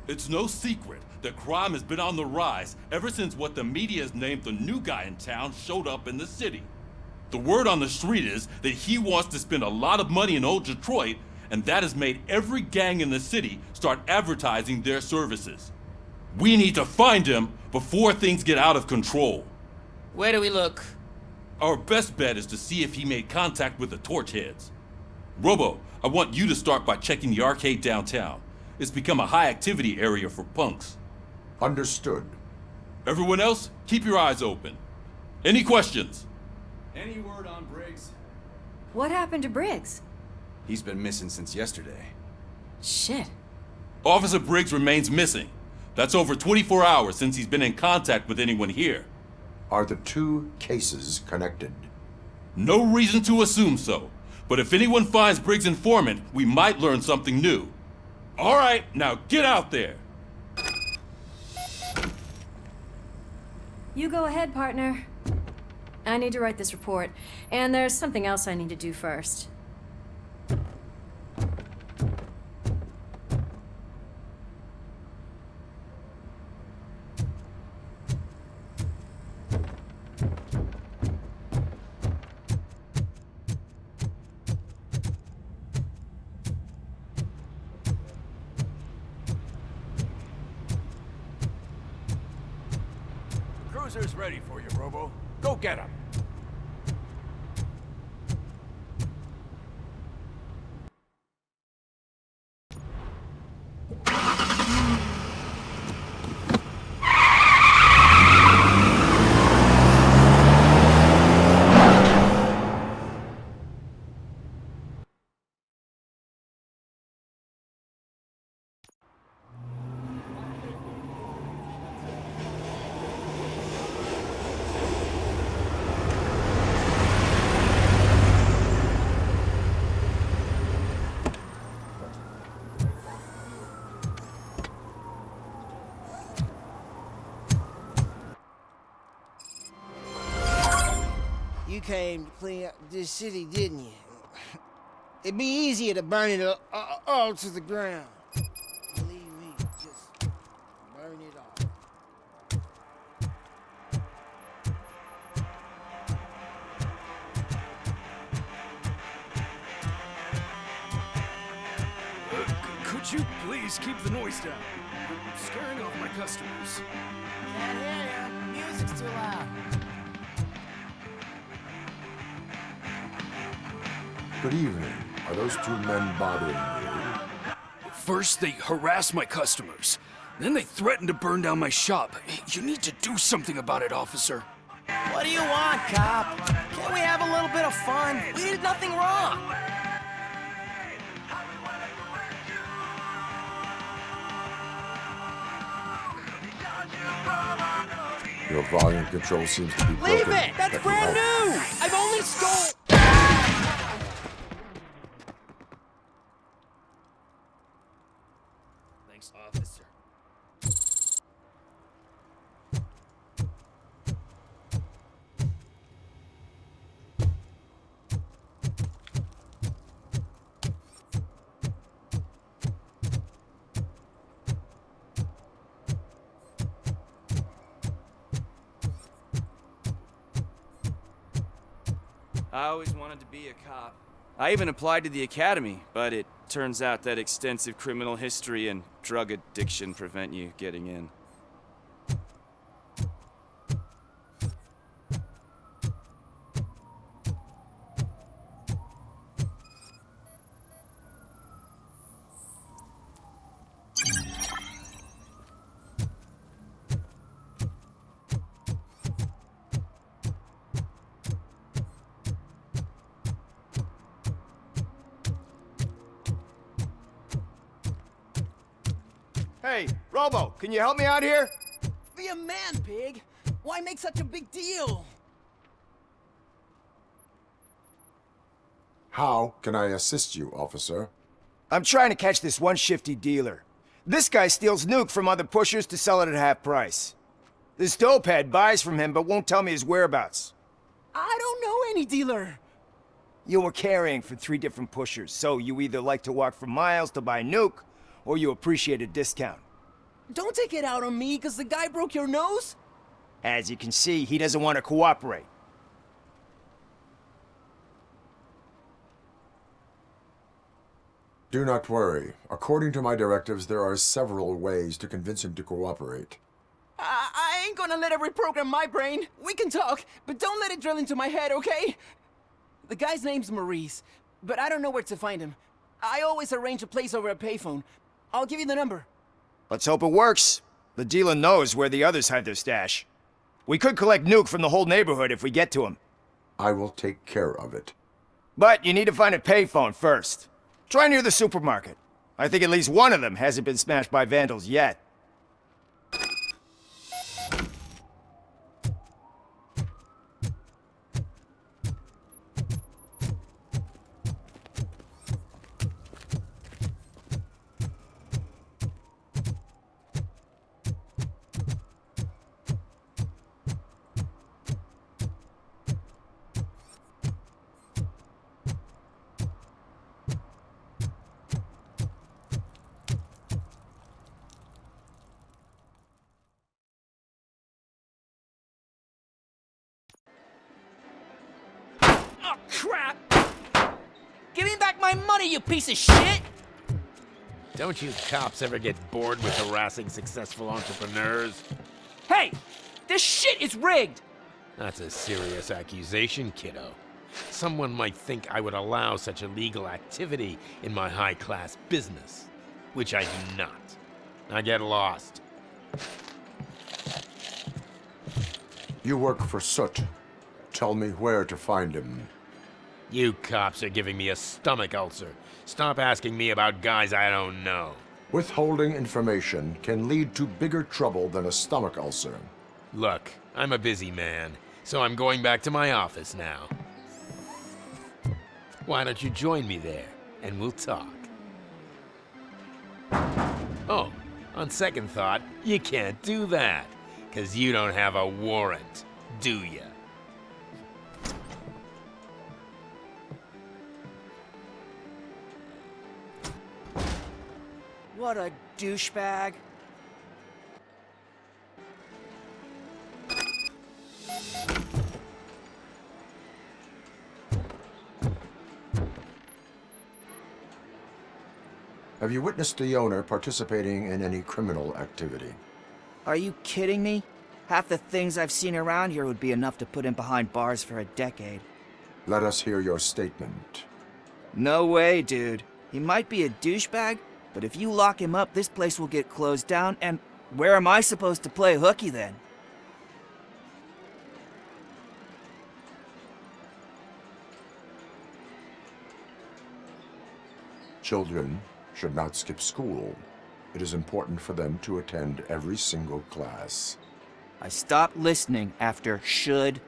It's no secret that crime has been on the rise ever since what the media has named the new guy in town showed up in the city. The word on the street is that he wants to spend a lot of money in old Detroit, and that has made every gang in the city start advertising their services. We need to find him before things get out of control. Where do we look? Our best bet is to see if he made contact with the Torchheads. Robo, I want you to start by checking the arcade downtown. It's become a high-activity area for punks. Understood. Everyone else, keep your eyes open. Any questions? Any word on Briggs? What happened to Briggs? He's been missing since yesterday. Shit. Officer Briggs remains missing. That's over 24 hours since he's been in contact with anyone here. Are the two cases connected? No reason to assume so. But if anyone finds Briggs' informant, we might learn something new. All right, now get out there. You go ahead, partner. I need to write this report, and there's something else I need to do first. Cruiser's ready for you, Robo. Go get him. You came to clean up this city, didn't you? It'd be easier to burn it all to the ground. Believe me, just burn it all. Could you please keep the noise down? I'm scaring off my customers. Can't hear you. Music's too loud. Good evening. Are those two men bothering you? First, they harass my customers. Then they threaten to burn down my shop. You need to do something about it, officer. What do you want, cop? Can't we have a little bit of fun? We did nothing wrong. Your volume control seems to be broken. Leave it! That's brand new! I've only stole... Thanks, officer. I always wanted to be a cop. I even applied to the academy, but it turns out that extensive criminal history and drug addiction prevent you getting in. Hey, Robo, can you help me out here? Be a man, pig. Why make such a big deal? How can I assist you, officer? I'm trying to catch this one shifty dealer. This guy steals nuke from other pushers to sell it at half price. This dopehead buys from him but won't tell me his whereabouts. I don't know any dealer. You were carrying for 3 different pushers, so you either like to walk for miles to buy nuke, or you appreciate a discount. Don't take it out on me because the guy broke your nose. As you can see, he doesn't want to cooperate. Do not worry. According to my directives, there are several ways to convince him to cooperate. I ain't gonna let it reprogram my brain. We can talk, but don't let it drill into my head, okay? The guy's name's Maurice, but I don't know where to find him. I always arrange a place over a payphone. I'll give you the number. Let's hope it works. The dealer knows where the others hide their stash. We could collect Nuke from the whole neighborhood if we get to him. I will take care of it. But you need to find a payphone first. Try near the supermarket. I think at least one of them hasn't been smashed by vandals yet. Oh, crap! Give me back my money, you piece of shit! Don't you cops ever get bored with harassing successful entrepreneurs? Hey! This shit is rigged! That's a serious accusation, kiddo. Someone might think I would allow such illegal activity in my high-class business, which I do not. Now get lost. You work for Soot. Tell me where to find him. You cops are giving me a stomach ulcer. Stop asking me about guys I don't know. Withholding information can lead to bigger trouble than a stomach ulcer. Look, I'm a busy man, so I'm going back to my office now. Why don't you join me there, and we'll talk. Oh, on second thought, you can't do that, 'cause you don't have a warrant, do ya? What a douchebag. Have you witnessed the owner participating in any criminal activity? Are you kidding me? Half the things I've seen around here would be enough to put him behind bars for a decade. Let us hear your statement. No way, dude. He might be a douchebag, but if you lock him up, this place will get closed down, and where am I supposed to play hooky then? Children should not skip school. It is important for them to attend every single class. I stopped listening after should.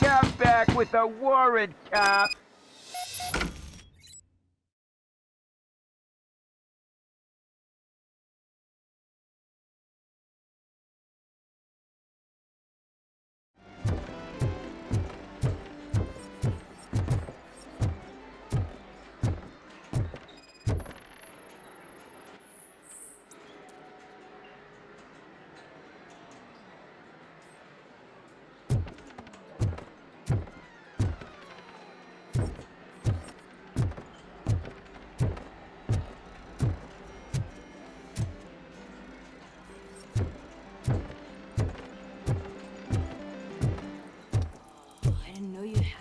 Come back with a warrant, cop!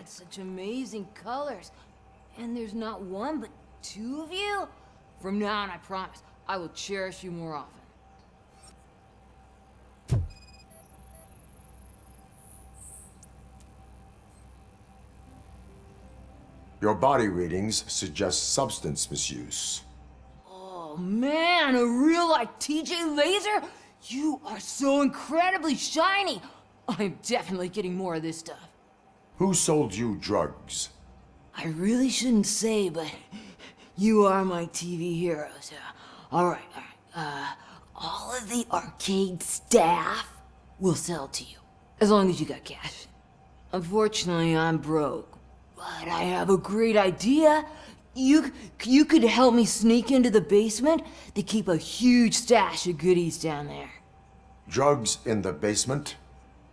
Such amazing colors. And there's not one, but two of you? From now on, I promise, I will cherish you more often. Your body readings suggest substance misuse. Oh man, a real-life TJ Laser? You are so incredibly shiny! I'm definitely getting more of this stuff. Who sold you drugs? I really shouldn't say, but you are my TV heroes. Alright. All of the arcade staff will sell to you, as long as you got cash. Unfortunately, I'm broke, but I have a great idea. You could help me sneak into the basement. They keep a huge stash of goodies down there. Drugs in the basement?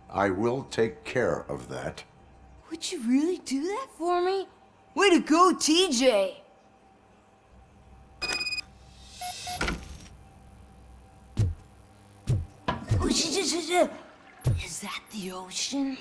I will take care of that. Would you really do that for me? Way to go, TJ! Is that the ocean?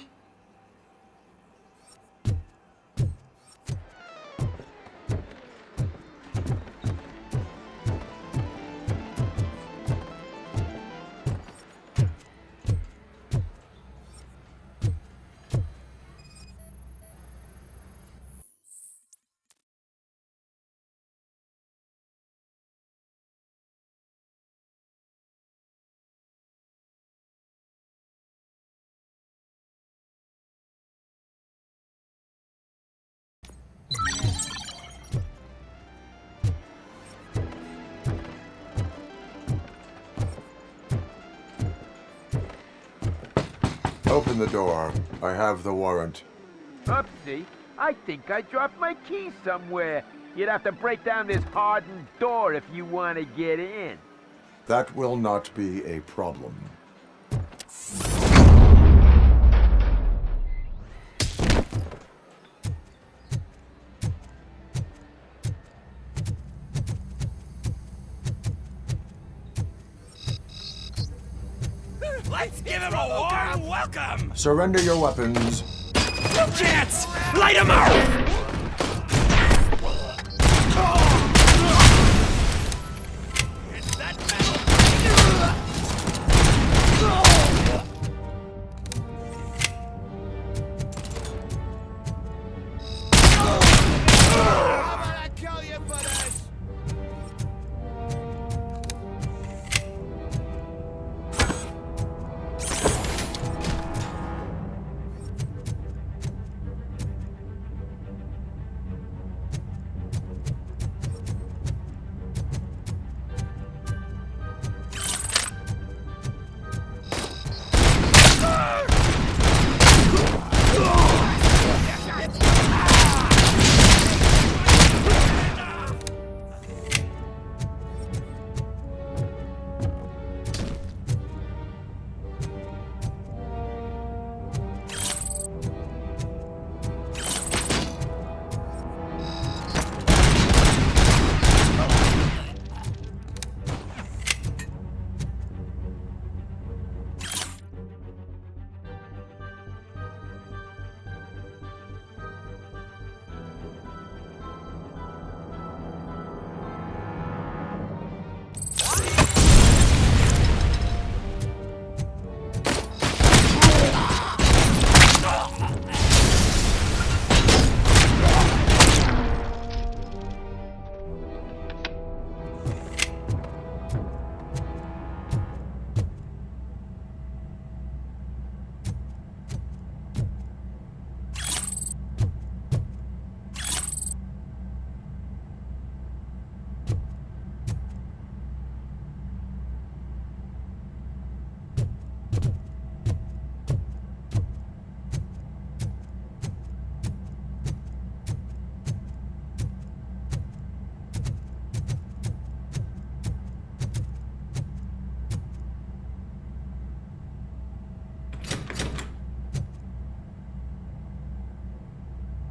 Open the door. I have the warrant. Upsie, I think I dropped my keys somewhere. You'd have to break down this hardened door if you want to get in. That will not be a problem. Let's give him a warm welcome! Surrender your weapons. No chance! Light him up! It's that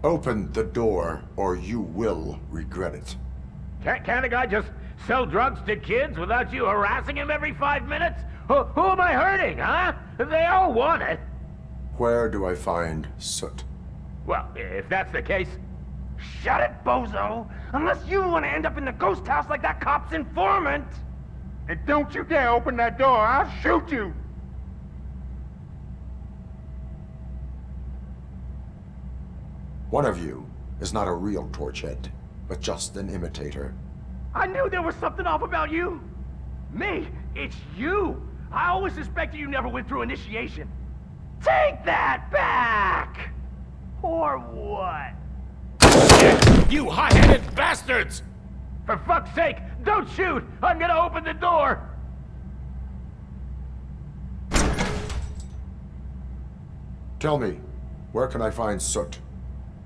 Open the door, or you will regret it. Can't a guy just sell drugs to kids without you harassing him every 5 minutes? Who am I hurting, huh? They all want it. Where do I find Soot? Well, if that's the case, shut it, bozo! Unless you want to end up in the ghost house like that cop's informant! And don't you dare open that door, I'll shoot you! One of you is not a real Torchhead, but just an imitator. I knew there was something off about you! Me? It's you! I always suspected you never went through initiation. Take that back! Or what? You high-headed bastards! For fuck's sake, don't shoot! I'm gonna open the door! Tell me, where can I find Soot?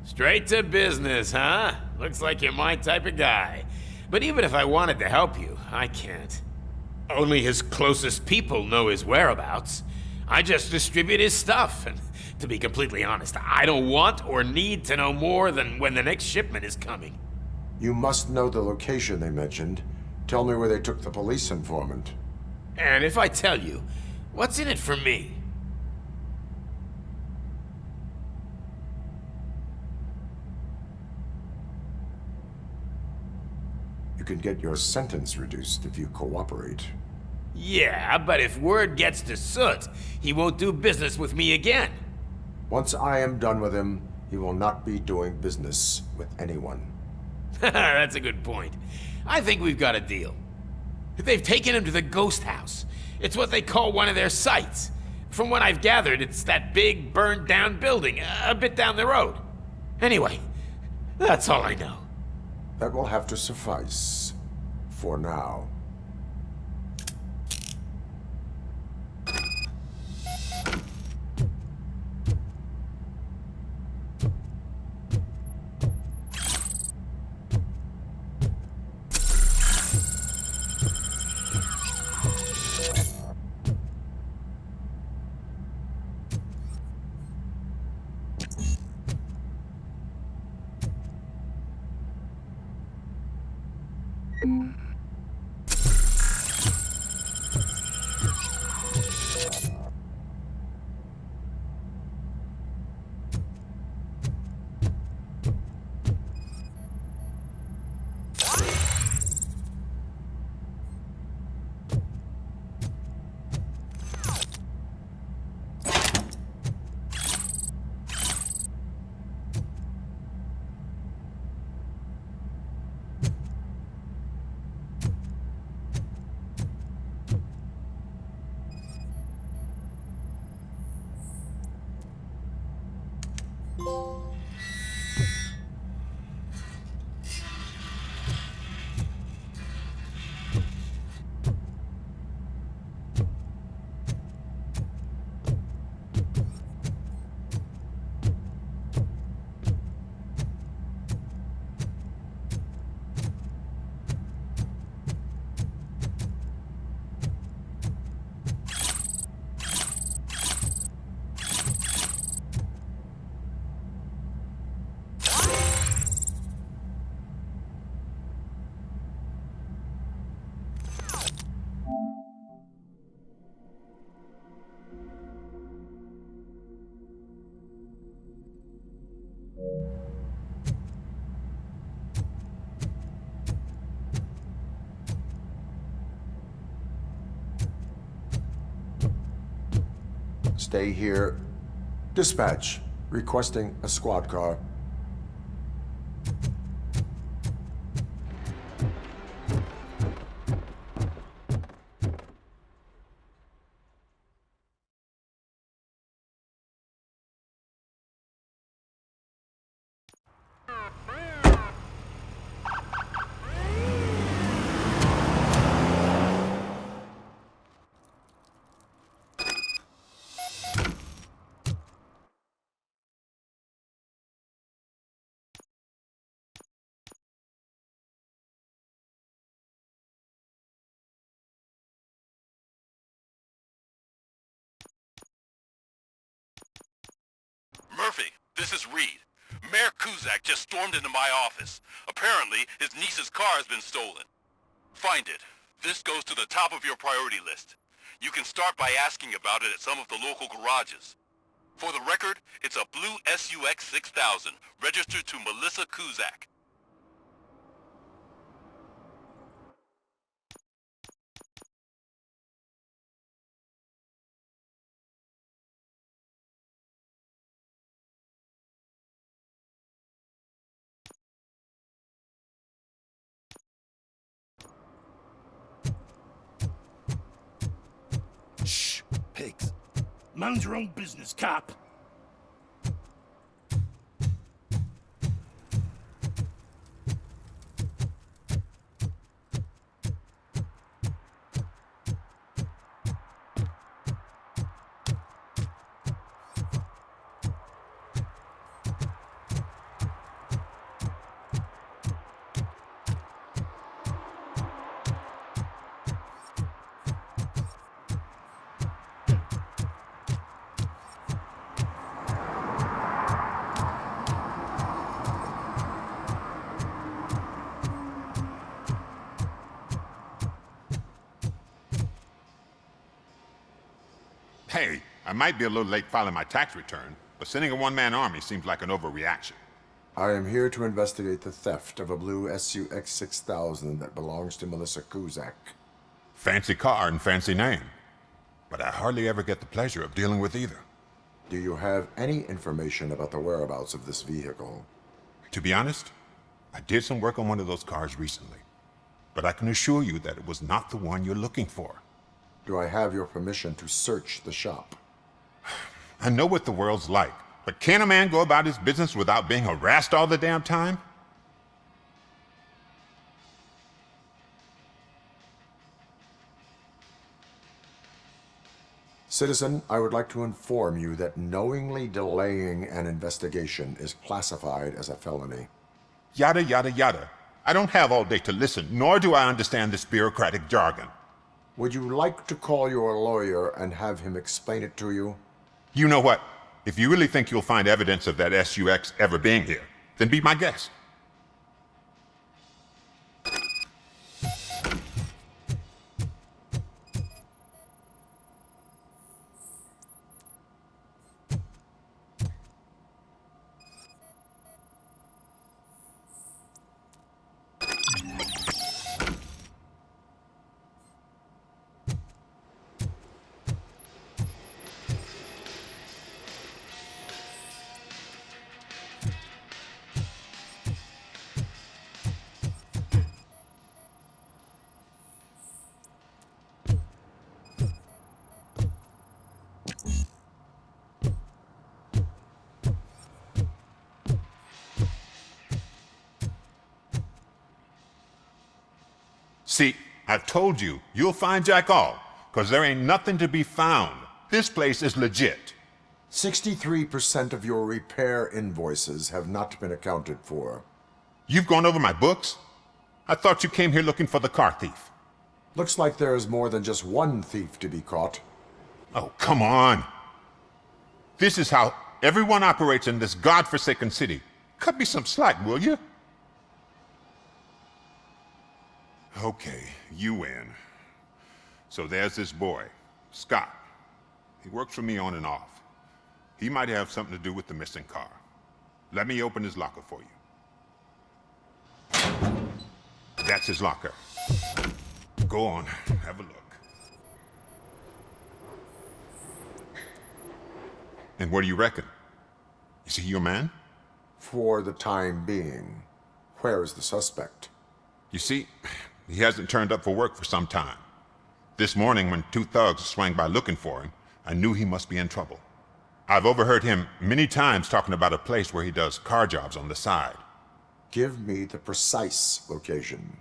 Straight to business, huh? Looks like you're my type of guy. But even if I wanted to help you, I can't. Only his closest people know his whereabouts. I just distribute his stuff, and to be completely honest, I don't want or need to know more than when the next shipment is coming. You must know the location they mentioned. Tell me where they took the police informant. And if I tell you, what's in it for me? You can get your sentence reduced if you cooperate. Yeah, but if word gets to Soot, he won't do business with me again. Once I am done with him, he will not be doing business with anyone. That's a good point. I think we've got a deal. They've taken him to the ghost house. It's what they call one of their sites. From what I've gathered, it's that big, burned-down building, a bit down the road. Anyway, that's all I know. That will have to suffice. For now. Stay here. Dispatch. Requesting a squad car. Murphy, this is Reed. Mayor Kuzak just stormed into my office. Apparently, his niece's car has been stolen. Find it. This goes to the top of your priority list. You can start by asking about it at some of the local garages. For the record, it's a blue SUX 6000, registered to Melissa Kuzak. Mind your own business, cop. Hey, I might be a little late filing my tax return, but sending a one-man army seems like an overreaction. I am here to investigate the theft of a blue SUX 6000 that belongs to Melissa Kuzak. Fancy car and fancy name. But I hardly ever get the pleasure of dealing with either. Do you have any information about the whereabouts of this vehicle? To be honest, I did some work on one of those cars recently. But I can assure you that it was not the one you're looking for. Do I have your permission to search the shop? I know what the world's like, but can a man go about his business without being harassed all the damn time? Citizen, I would like to inform you that knowingly delaying an investigation is classified as a felony. Yada, yada, yada. I don't have all day to listen, nor do I understand this bureaucratic jargon. Would you like to call your lawyer and have him explain it to you? You know what? If you really think you'll find evidence of that SUX ever being here, then be my guest. See, I told you, you'll find Jack all, because there ain't nothing to be found. This place is legit. 63% of your repair invoices have not been accounted for. You've gone over my books? I thought you came here looking for the car thief. Looks like there is more than just one thief to be caught. Oh, come on. This is how everyone operates in this godforsaken city. Cut me some slack, will you? Okay, you win. So there's this boy, Scott. He works for me on and off. He might have something to do with the missing car. Let me open his locker for you. That's his locker. Go on, have a look. And what do you reckon? Is he your man? For the time being. Where is the suspect? You see, he hasn't turned up for work for some time. This morning, when two thugs swang by looking for him, I knew he must be in trouble. I've overheard him many times talking about a place where he does car jobs on the side. Give me the precise location.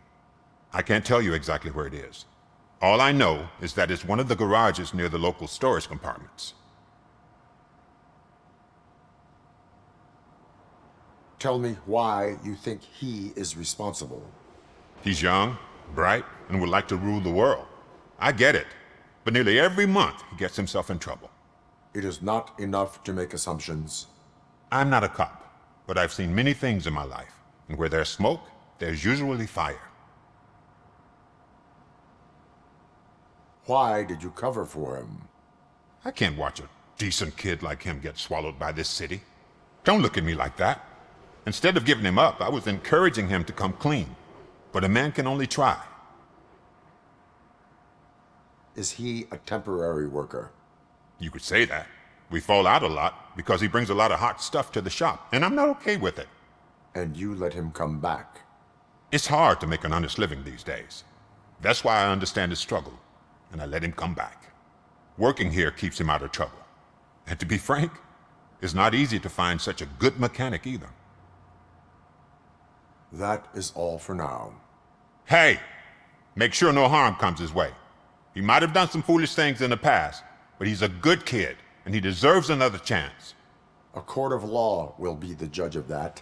I can't tell you exactly where it is. All I know is that it's one of the garages near the local storage compartments. Tell me why you think he is responsible. He's young, bright, and would like to rule the world. I get it. But nearly every month, he gets himself in trouble. It is not enough to make assumptions. I'm not a cop, but I've seen many things in my life. And where there's smoke, there's usually fire. Why did you cover for him? I can't watch a decent kid like him get swallowed by this city. Don't look at me like that. Instead of giving him up, I was encouraging him to come clean. But a man can only try. Is he a temporary worker? You could say that. We fall out a lot because he brings a lot of hot stuff to the shop, and I'm not okay with it. And you let him come back? It's hard to make an honest living these days. That's why I understand his struggle, and I let him come back. Working here keeps him out of trouble. And to be frank, it's not easy to find such a good mechanic either. That is all for now. Hey! Make sure no harm comes his way. He might have done some foolish things in the past, but he's a good kid, and he deserves another chance. A court of law will be the judge of that.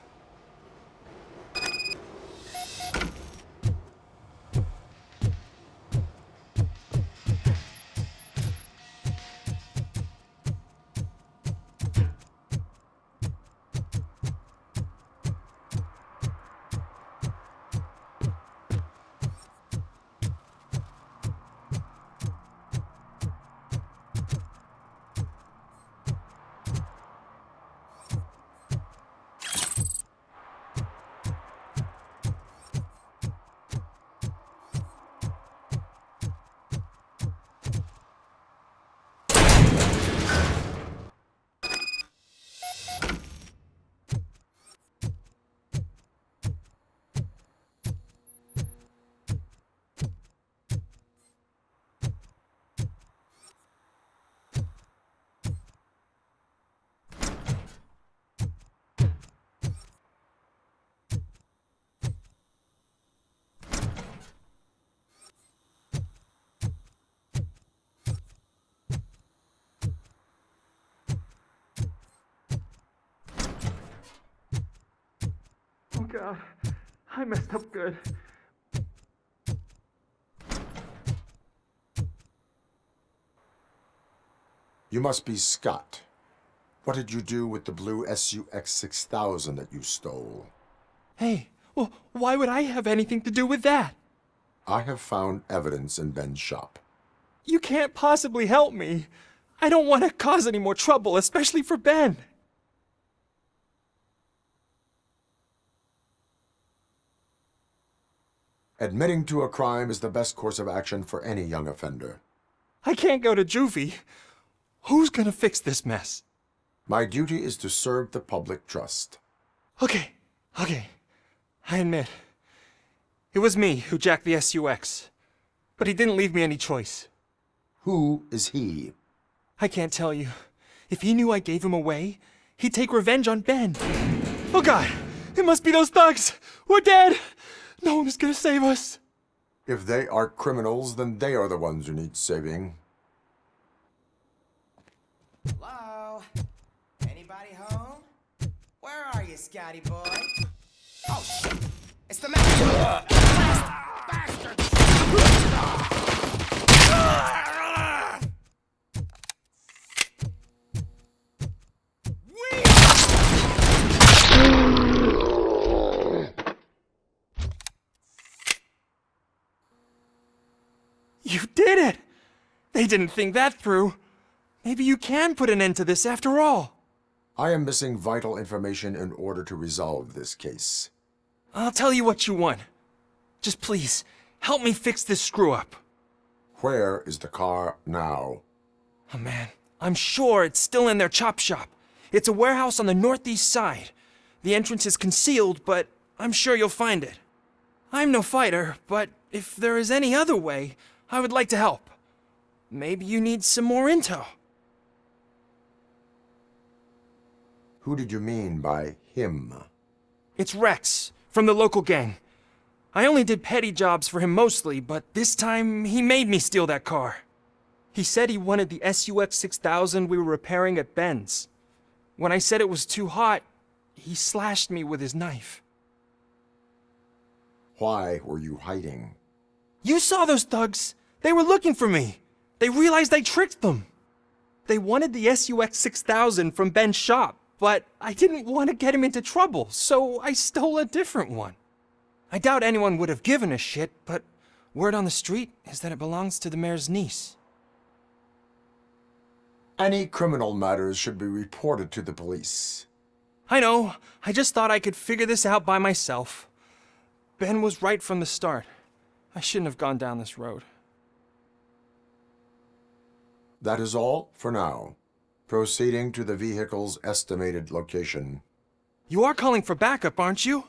Oh God, I messed up good. You must be Scott. What did you do with the blue SUX 6000 that you stole? Hey, well, why would I have anything to do with that? I have found evidence in Ben's shop. You can't possibly help me. I don't want to cause any more trouble, especially for Ben. Admitting to a crime is the best course of action for any young offender. I can't go to juvie. Who's gonna fix this mess? My duty is to serve the public trust. Okay. I admit. It was me who jacked the SUX. But he didn't leave me any choice. Who is he? I can't tell you. If he knew I gave him away, he'd take revenge on Ben. Oh God! It must be those thugs! We're dead! No one is gonna save us! If they are criminals, then they are the ones who need saving. Hello? Anybody home? Where are you, Scotty boy? Oh, shit! It's the man! Bastard! You did it! They didn't think that through. Maybe you can put an end to this after all. I am missing vital information in order to resolve this case. I'll tell you what you want. Just please, help me fix this screw-up. Where is the car now? Oh man, I'm sure it's still in their chop shop. It's a warehouse on the northeast side. The entrance is concealed, but I'm sure you'll find it. I'm no fighter, but if there is any other way, I would like to help. Maybe you need some more intel. Who did you mean by him? It's Rex, from the local gang. I only did petty jobs for him mostly, but this time he made me steal that car. He said he wanted the SUX 6000 we were repairing at Ben's. When I said it was too hot, he slashed me with his knife. Why were you hiding? You saw those thugs! They were looking for me! They realized I tricked them! They wanted the SUX 6000 from Ben's shop, but I didn't want to get him into trouble, so I stole a different one. I doubt anyone would have given a shit, but word on the street is that it belongs to the mayor's niece. Any criminal matters should be reported to the police. I know. I just thought I could figure this out by myself. Ben was right from the start. I shouldn't have gone down this road. That is all for now. Proceeding to the vehicle's estimated location. You are calling for backup, aren't you?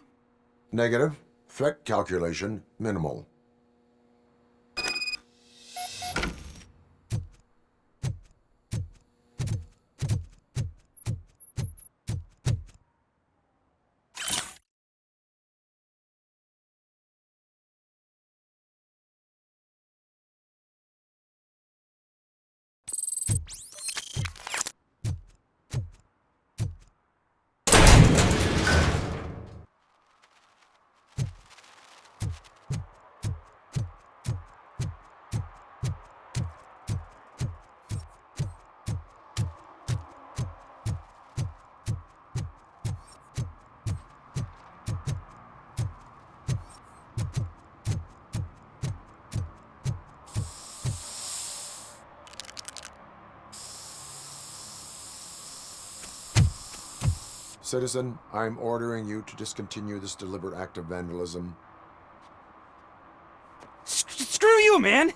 Negative. Threat calculation minimal. Citizen, I'm ordering you to discontinue this deliberate act of vandalism. Screw you, man!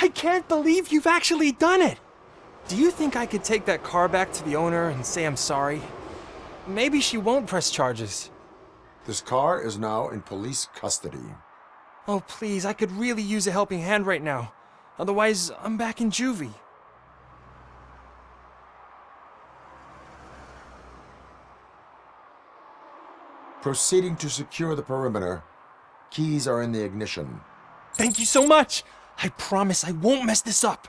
I can't believe you've actually done it! Do you think I could take that car back to the owner and say I'm sorry? Maybe she won't press charges. This car is now in police custody. Oh, please, I could really use a helping hand right now. Otherwise, I'm back in juvie. Proceeding to secure the perimeter. Keys are in the ignition. Thank you so much! I promise I won't mess this up.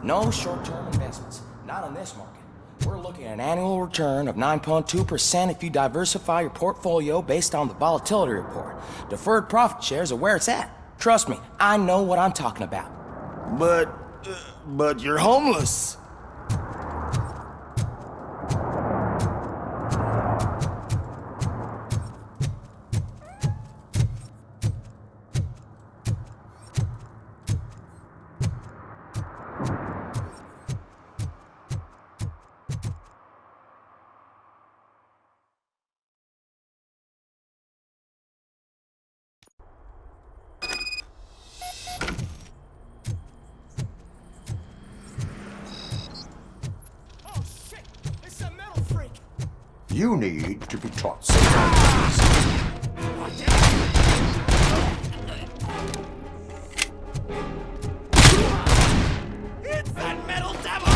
No short-term investments, not in this market. We're looking at an annual return of 9.2% if you diversify your portfolio based on the volatility report. Deferred profit shares are where it's at. Trust me, I know what I'm talking about. But you're homeless. You need to be taught some It's that metal devil!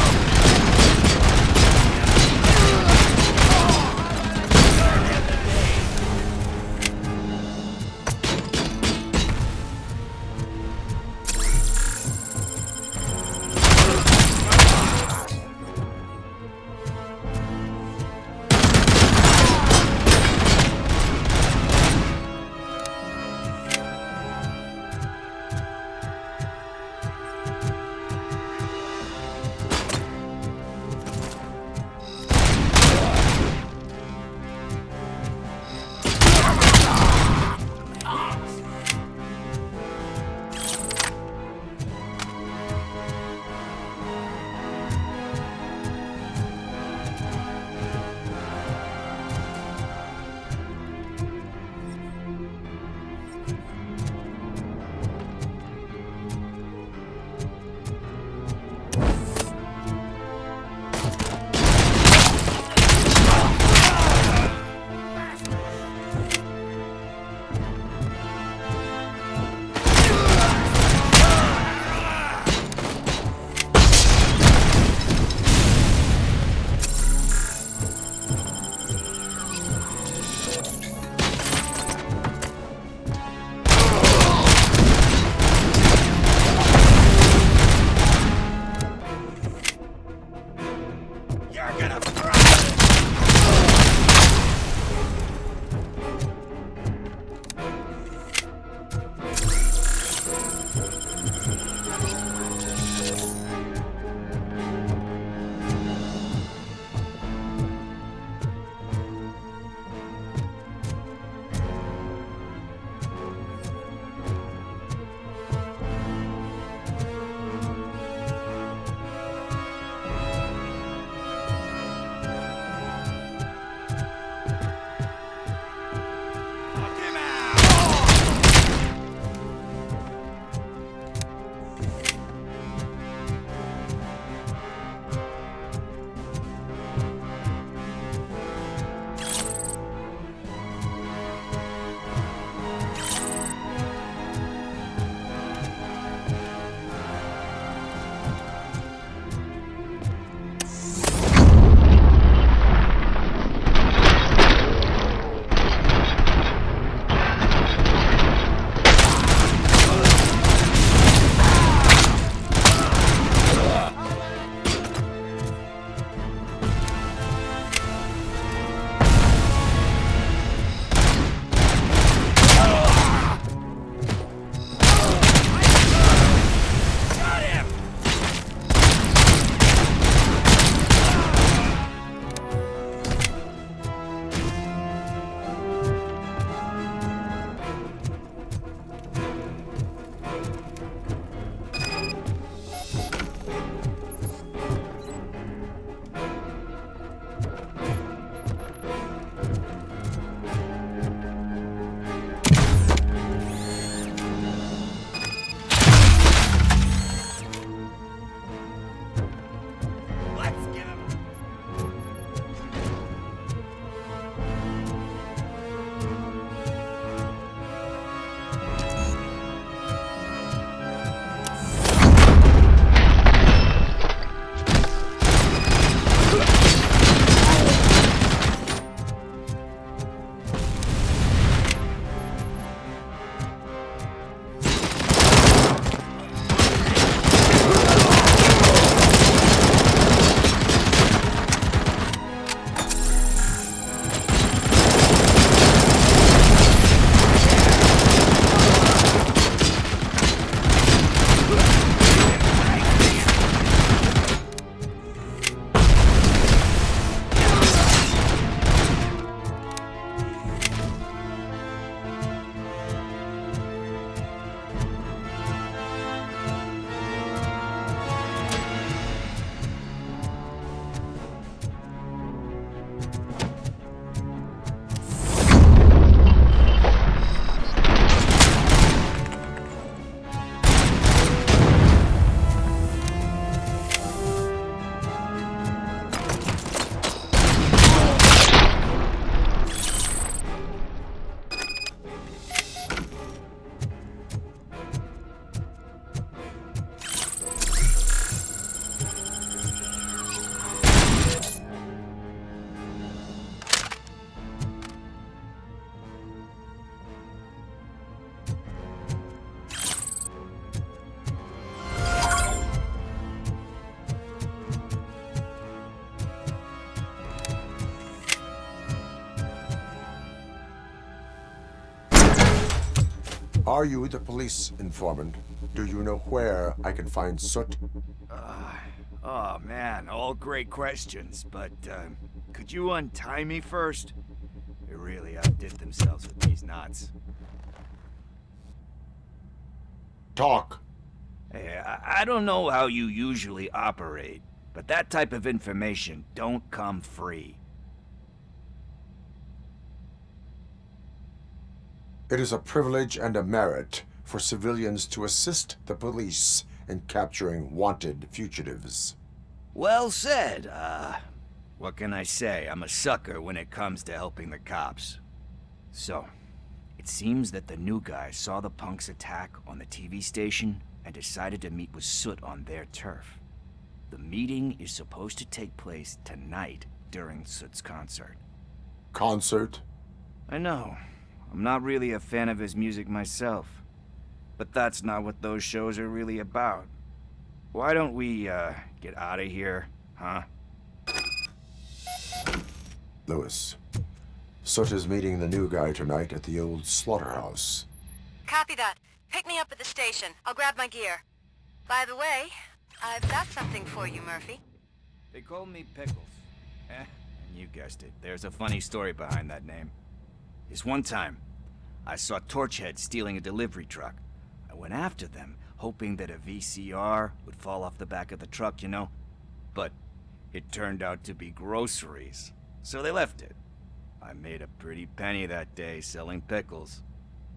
Are you the police informant? Do you know where I can find Soot? Oh man, all great questions, but could you untie me first? They really outdid themselves with these knots. Talk. Hey, I don't know how you usually operate, but that type of information don't come free. It is a privilege and a merit for civilians to assist the police in capturing wanted fugitives. Well said. What can I say? I'm a sucker when it comes to helping the cops. So, it seems that the new guy saw the punks attack on the TV station and decided to meet with Soot on their turf. The meeting is supposed to take place tonight during Soot's concert. Concert? I know. I'm not really a fan of his music myself. But that's not what those shows are really about. Why don't we, get out of here, huh? Lewis, Soot is meeting the new guy tonight at the old slaughterhouse. Copy that. Pick me up at the station. I'll grab my gear. By the way, I've got something for you, Murphy. They call me Pickles. And you guessed it. There's a funny story behind that name. This one time, I saw Torchhead stealing a delivery truck. I went after them, hoping that a VCR would fall off the back of the truck, you know? But it turned out to be groceries, so they left it. I made a pretty penny that day selling pickles.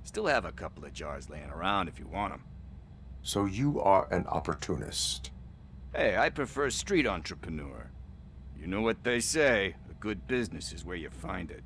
Still have a couple of jars laying around if you want them. So you are an opportunist. Hey, I prefer street entrepreneur. You know what they say, a good business is where you find it.